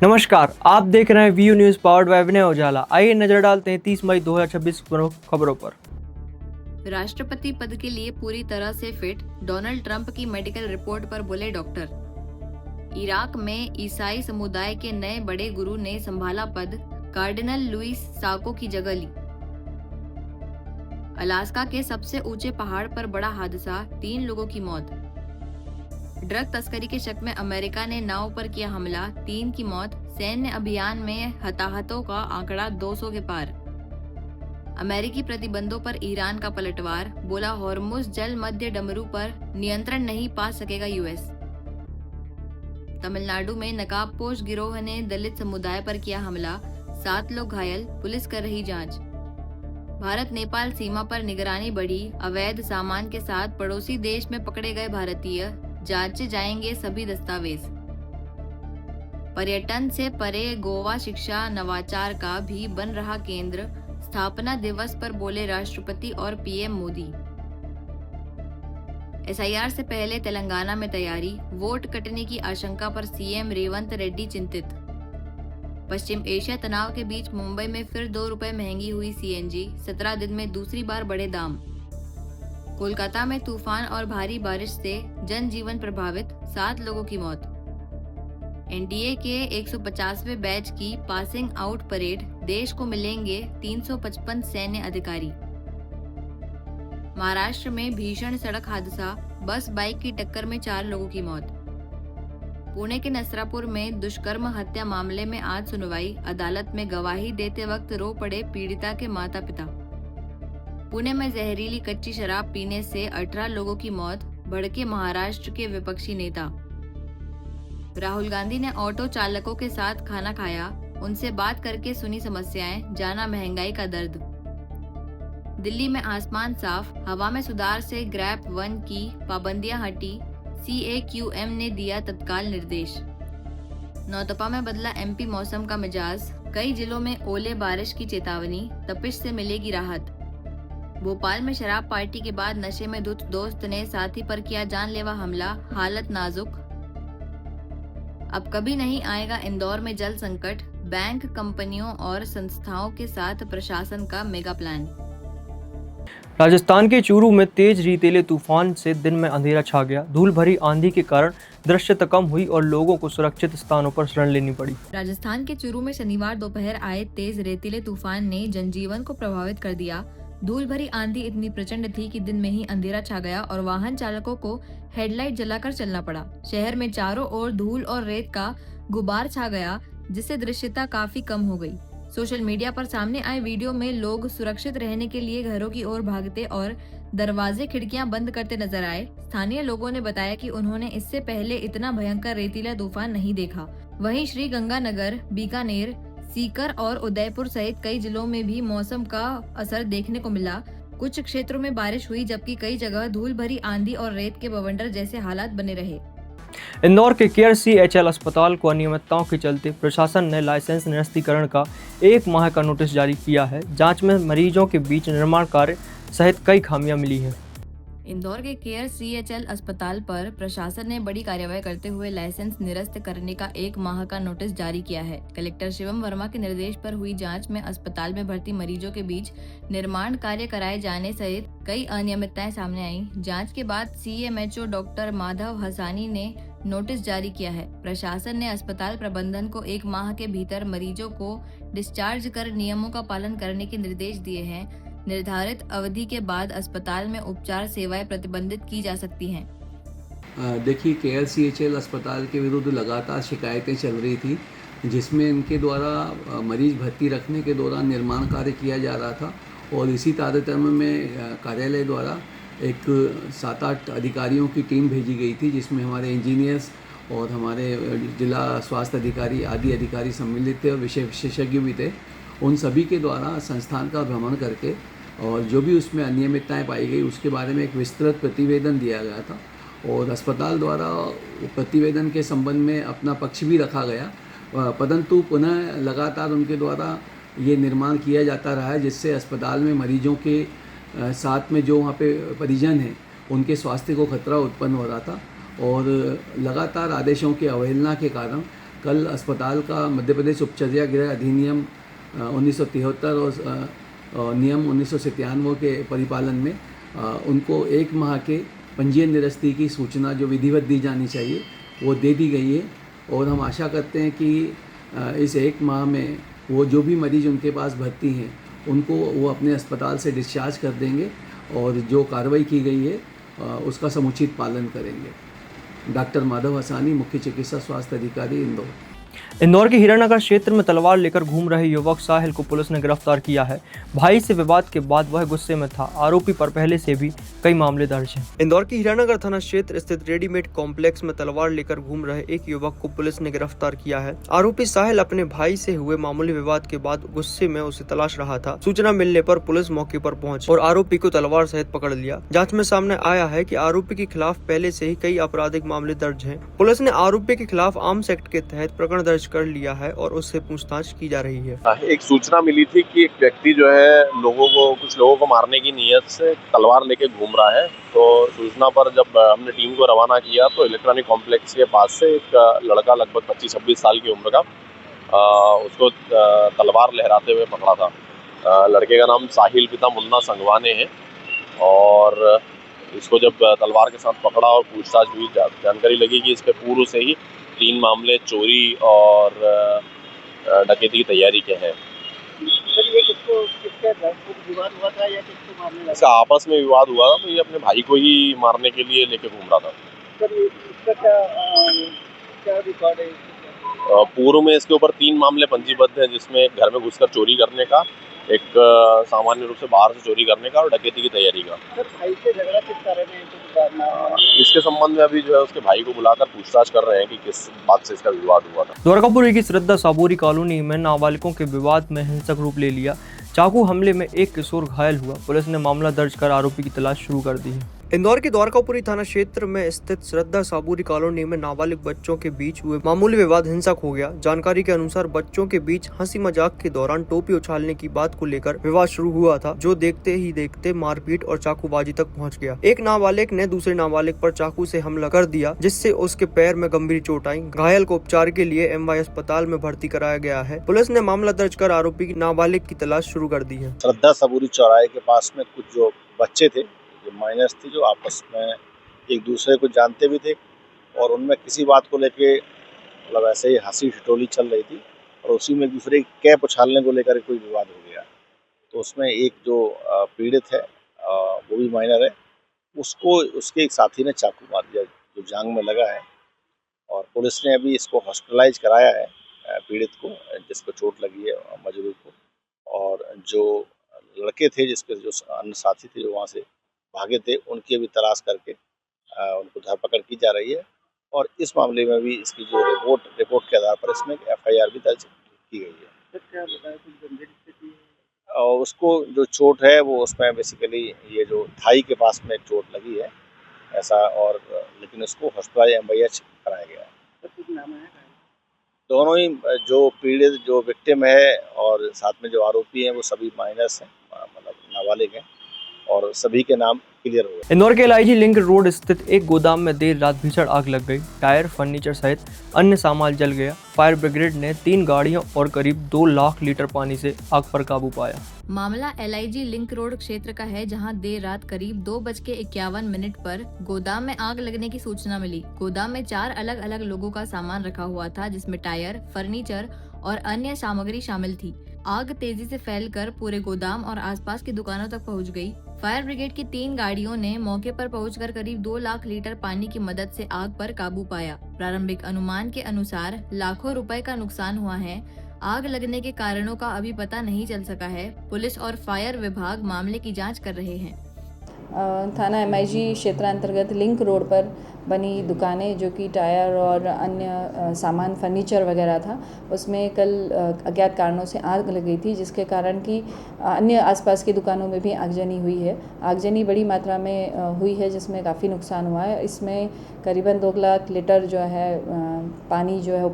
नमस्कार, आप देख रहे हैं व्यू न्यूज़ पावर्ड बाय विनय उजाला। आइए नजर डालते हैं 30 मई 2026 प्रमुख खबरों पर। राष्ट्रपति पद के लिए पूरी तरह से फिट, डोनाल्ड ट्रंप की मेडिकल रिपोर्ट पर बोले डॉक्टर। इराक में ईसाई समुदाय के नए बड़े गुरु ने संभाला पद, कार्डिनल लुइस साको की जगह ली। अलास्का के सबसे ऊंचे पहाड़ पर बड़ा हादसा, 3 लोगों की मौत। ड्रग तस्करी के शक में अमेरिका ने नाव पर किया हमला, 3 की मौत। सैन्य अभियान में हताहतों का आंकड़ा 200 के पार। अमेरिकी प्रतिबंधों पर ईरान का पलटवार, बोला हॉर्मुज जल मध्य डमरू पर नियंत्रण नहीं पा सकेगा यूएस। तमिलनाडु में नकाबपोश गिरोह ने दलित समुदाय पर किया हमला, 7 लोग घायल, पुलिस कर रही जांच। भारत नेपाल सीमा पर निगरानी बढ़ी, अवैध सामान के साथ पड़ोसी देश में पकड़े गए भारतीय, जांचे जाएंगे सभी दस्तावेज। पर्यटन से परे गोवा शिक्षा नवाचार का भी बन रहा केंद्र, स्थापना दिवस पर बोले राष्ट्रपति और पीएम मोदी। एसआईआर से पहले तेलंगाना में तैयारी, वोट कटने की आशंका पर सीएम रेवंत रेड्डी चिंतित। पश्चिम एशिया तनाव के बीच मुंबई में फिर 2 रुपए महंगी हुई सीएनजी, 17 दिन में दूसरी बार बढ़े दाम। कोलकाता में तूफान और भारी बारिश से जनजीवन प्रभावित, 7 लोगों की मौत। एनडीए के 150वें बैच की पासिंग आउट परेड, देश को मिलेंगे 355 सैन्य अधिकारी। महाराष्ट्र में भीषण सड़क हादसा, बस बाइक की टक्कर में 4 लोगों की मौत। पुणे के नसरापुर में दुष्कर्म हत्या मामले में आज सुनवाई, अदालत में गवाही देते वक्त रो पड़े पीड़िता के माता पिता। पुणे में जहरीली कच्ची शराब पीने से 18 लोगों की मौत, भड़के महाराष्ट्र के विपक्षी नेता। राहुल गांधी ने ऑटो चालकों के साथ खाना खाया, उनसे बात करके सुनी समस्याएं, जाना महंगाई का दर्द। दिल्ली में आसमान साफ, हवा में सुधार से ग्रैप 1 की पाबंदियां हटी, CAQM ने दिया तत्काल निर्देश। नौतपा में बदला एमपी मौसम का मिजाज, कई जिलों में ओले बारिश की चेतावनी, तपिश से मिलेगी राहत। भोपाल में शराब पार्टी के बाद नशे में धुत दोस्त ने साथी पर किया जानलेवा हमला, हालत नाजुक। अब कभी नहीं आएगा इंदौर में जल संकट, बैंक, कंपनियों और संस्थाओं के साथ प्रशासन का मेगा प्लान। राजस्थान के चूरू में तेज रेतीले तूफान से दिन में अंधेरा छा गया। धूल भरी आंधी के कारण दृश्यता कम हुई और लोगों को सुरक्षित स्थानों पर शरण लेनी पड़ी। राजस्थान के चूरू में शनिवार दोपहर आए तेज रेतीले तूफान ने जनजीवन को प्रभावित कर दिया। धूल भरी आंधी इतनी प्रचंड थी कि दिन में ही अंधेरा छा गया और वाहन चालकों को हेडलाइट जलाकर चलना पड़ा। शहर में चारों ओर धूल और रेत का गुबार छा गया, जिससे दृश्यता काफी कम हो गई। सोशल मीडिया पर सामने आए वीडियो में लोग सुरक्षित रहने के लिए घरों की ओर भागते और दरवाजे खिड़कियां बंद करते नजर आए। स्थानीय लोगों ने बताया कि उन्होंने इससे पहले इतना भयंकर रेतीला तूफान नहीं देखा। वहीं श्री गंगानगर, बीकानेर, सीकर और उदयपुर सहित कई जिलों में भी मौसम का असर देखने को मिला। कुछ क्षेत्रों में बारिश हुई, जबकि कई जगह धूल भरी आंधी और रेत के बवंडर जैसे हालात बने रहे। इंदौर के CHL अस्पताल को अनियमितताओं के चलते प्रशासन ने लाइसेंस निरस्तीकरण का 1 माह का नोटिस जारी किया है। जांच में मरीजों के बीच निर्माण कार्य सहित कई खामियां मिली हैं। इंदौर के CHL अस्पताल पर प्रशासन ने बड़ी कार्रवाई करते हुए लाइसेंस निरस्त करने का 1 माह का नोटिस जारी किया है। कलेक्टर शिवम वर्मा के निर्देश पर हुई जांच में अस्पताल में भर्ती मरीजों के बीच निर्माण कार्य कराए जाने सहित कई अनियमितताएं सामने आई। जांच के बाद CMHO डॉक्टर माधव हसानी ने नोटिस जारी किया है। प्रशासन ने अस्पताल प्रबंधन को 1 माह के भीतर मरीजों को डिस्चार्ज कर नियमों का पालन करने के निर्देश दिए हैं। निर्धारित अवधि के बाद अस्पताल में उपचार सेवाएं प्रतिबंधित की जा सकती हैं। देखिए, KLCHL अस्पताल के विरुद्ध लगातार शिकायतें चल रही थी, जिसमें इनके द्वारा मरीज भर्ती रखने के दौरान निर्माण कार्य किया जा रहा था और इसी तारतम्य में कार्यालय द्वारा एक 7-8 अधिकारियों की टीम भेजी गई थी, जिसमें हमारे इंजीनियर्स और हमारे जिला स्वास्थ्य अधिकारी आदि अधिकारी सम्मिलित थे और विषय विशेषज्ञ भी थे। उन सभी के द्वारा संस्थान का भ्रमण करके और जो भी उसमें अनियमितताएं पाई गई उसके बारे में एक विस्तृत प्रतिवेदन दिया गया था और अस्पताल द्वारा प्रतिवेदन के संबंध में अपना पक्ष भी रखा गया, परंतु पुनः लगातार उनके द्वारा ये निर्माण किया जाता रहा है, जिससे अस्पताल में मरीजों के साथ में जो वहाँ पे परिजन हैं उनके स्वास्थ्य को खतरा उत्पन्न हो रहा था और लगातार आदेशों की अवहेलना के कारण कल अस्पताल का मध्य प्रदेश उपचर्या गृह अधिनियम 1973 और नियम 1997 के परिपालन में उनको 1 माह के पंजीयन निरस्ती की सूचना जो विधिवत दी जानी चाहिए वो दे दी गई है। और हम आशा करते हैं कि इस 1 माह में वो जो भी मरीज़ उनके पास भर्ती हैं उनको वो अपने अस्पताल से डिस्चार्ज कर देंगे और जो कार्रवाई की गई है उसका समुचित पालन करेंगे। डॉक्टर माधव हसानी, मुख्य चिकित्सा स्वास्थ्य अधिकारी, इंदौर। इंदौर के हीरानगर क्षेत्र में तलवार लेकर घूम रहे युवक साहिल को पुलिस ने गिरफ्तार किया है। भाई से विवाद के बाद वह गुस्से में था। आरोपी पर पहले से भी कई मामले दर्ज हैं। इंदौर के हीरानगर थाना क्षेत्र स्थित रेडीमेड कॉम्प्लेक्स में तलवार लेकर घूम रहे एक युवक को पुलिस ने गिरफ्तार किया है। आरोपी साहिल अपने भाई से हुए मामूली विवाद के बाद गुस्से में उसे तलाश रहा था। सूचना मिलने पर पुलिस मौके पर पहुंची और आरोपी को तलवार सहित पकड़ लिया। जाँच में सामने आया है कि आरोपी के खिलाफ पहले से ही कई आपराधिक मामले दर्ज हैं। पुलिस ने आरोपी के खिलाफ आर्म्स एक्ट के तहत प्रकरण दर्ज कर लिया है और उससे पूछताछ की जा रही है। एक सूचना मिली थी कि एक व्यक्ति जो है कुछ लोगों को मारने की नीयत से तलवार लेके घूम रहा है। तो सूचना पर जब हमने टीम को रवाना किया तो इलेक्ट्रॉनिक कॉम्प्लेक्स के पास से एक लड़का लगभग 25-26 साल की उम्र का उसको तलवार लहराते हुए पकड़ा था। लड़के का नाम साहिल पिता मुन्ना संगवाने है और इसको जब तलवार के साथ पकड़ा और पूछताछ हुई, जानकारी लगी कि इसके पूर्व से ही 3 मामले चोरी और डकैती की तैयारी के हैं। सर ये किसका विवाद हुआ था या किसको मारने लगा? इसका आपस में विवाद हुआ था, तो ये अपने भाई को ही मारने के लिए लेके घूम रहा था। सर इसका क्या रिकॉर्ड है? पूर्व में इसके ऊपर 3 मामले पंजीबद्ध हैं, जिसमें घर में घुसकर चोरी करने का, एक सामान्य रूप से बाहर से चोरी करने का और डकैती की तैयारी का। सर भाई से झगड़ा किस कारण है? इसके संबंध में अभी जो है उसके भाई को बुलाकर पूछताछ कर रहे हैं कि किस बात से इसका विवाद हुआ था। द्वारकापुरी की श्रद्धा साबूरी कॉलोनी में नाबालिगों के विवाद में हिंसक रूप ले लिया। चाकू हमले में एक किशोर घायल हुआ। पुलिस ने मामला दर्ज कर आरोपी की तलाश शुरू कर दी है। इंदौर के द्वारकापुरी थाना क्षेत्र में स्थित श्रद्धा साबूरी कॉलोनी में नाबालिग बच्चों के बीच हुए मामूली विवाद हिंसक हो गया। जानकारी के अनुसार बच्चों के बीच हंसी मजाक के दौरान टोपी उछालने की बात को लेकर विवाद शुरू हुआ था, जो देखते ही देखते मारपीट और चाकूबाजी तक पहुंच गया। एक नाबालिग ने दूसरे नाबालिग पर चाकू से हमला कर दिया, जिससे उसके पैर में गंभीर चोट आई। घायल को उपचार के लिए MY अस्पताल में भर्ती कराया गया है। पुलिस ने मामला दर्ज कर आरोपी की नाबालिग की तलाश शुरू कर दी है। श्रद्धा साबूरी चौराहे के पास में कुछ जो बच्चे थे, जो माइनर्स थे, जो आपस में एक दूसरे को जानते भी थे और उनमें किसी बात को लेके मतलब ऐसे ही हंसी ठिठोली चल रही थी और उसी में एक दूसरे की कैप उछालने को लेकर कोई विवाद हो गया। तो उसमें एक जो पीड़ित है वो भी माइनर है, उसको उसके एक साथी ने चाकू मार दिया जो जांघ में लगा है और पुलिस ने अभी इसको हॉस्पिटलाइज कराया है पीड़ित को, जिसको चोट लगी है मजदूर को। और जो लड़के थे जिसके जो अन्य साथी थे जो वहाँ से भागे थे, उनकी भी तलाश करके उनको धरपकड़ की जा रही है और इस मामले में भी इसकी जो रिपोर्ट के आधार पर इसमें FIR भी दर्ज की गई है। क्या बताया कुछ गंभीर स्थिति है? और उसको जो चोट है वो उसमें बेसिकली ये जो थाई के पास में चोट लगी है ऐसा, और लेकिन उसको हॉस्पिटल MIH कराया गया है। कुछ नाम है? दोनों ही जो पीड़ित जो विक्टिम है और साथ में जो आरोपी हैं वो सभी माइनर्स हैं, मतलब नाबालिग हैं और सभी के नाम क्लियर हो गए। इंदौर के LIG लिंक रोड स्थित एक गोदाम में देर रात भीषण आग लग गई। टायर, फर्नीचर सहित अन्य सामान जल गया। फायर ब्रिगेड ने 3 गाड़ियों और करीब 2 लाख लीटर पानी से आग पर काबू पाया। मामला LIG लिंक रोड क्षेत्र का है, जहां देर रात करीब 2:51 पर गोदाम में आग लगने की सूचना मिली। गोदाम में 4 अलग अलग लोगों का सामान रखा हुआ था, जिसमें टायर, फर्नीचर और अन्य सामग्री शामिल थी। आग तेजी से फैलकर पूरे गोदाम और आसपास की दुकानों तक पहुंच गई। फायर ब्रिगेड की 3 गाड़ियों ने मौके पर पहुंचकर करीब 2 लाख लीटर पानी की मदद से आग पर काबू पाया। प्रारंभिक अनुमान के अनुसार लाखों रुपए का नुकसान हुआ है। आग लगने के कारणों का अभी पता नहीं चल सका है। पुलिस और फायर विभाग मामले की जांच कर रहे हैं। थाना MIG क्षेत्रांतर्गत लिंक रोड पर बनी दुकानें जो कि टायर और अन्य सामान फर्नीचर वगैरह था, उसमें कल अज्ञात कारणों से आग लग गई थी, जिसके कारण कि अन्य आसपास की दुकानों में भी आगजनी हुई है। आगजनी बड़ी मात्रा में हुई है, जिसमें काफ़ी नुकसान हुआ है। इसमें करीबन 2 लाख लीटर जो है पानी जो है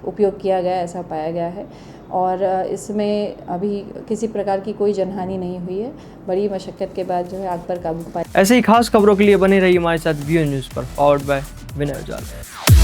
उपयोग किया गया, ऐसा पाया गया है और इसमें अभी किसी प्रकार की कोई जनहानि नहीं हुई है। बड़ी मशक्कत के बाद जो है आग पर काबू पाया। ऐसे ही खास खबरों के लिए बने रहिए हमारे साथ व्यू न्यूज़ पर, पावर्ड बाय विनय उजाला।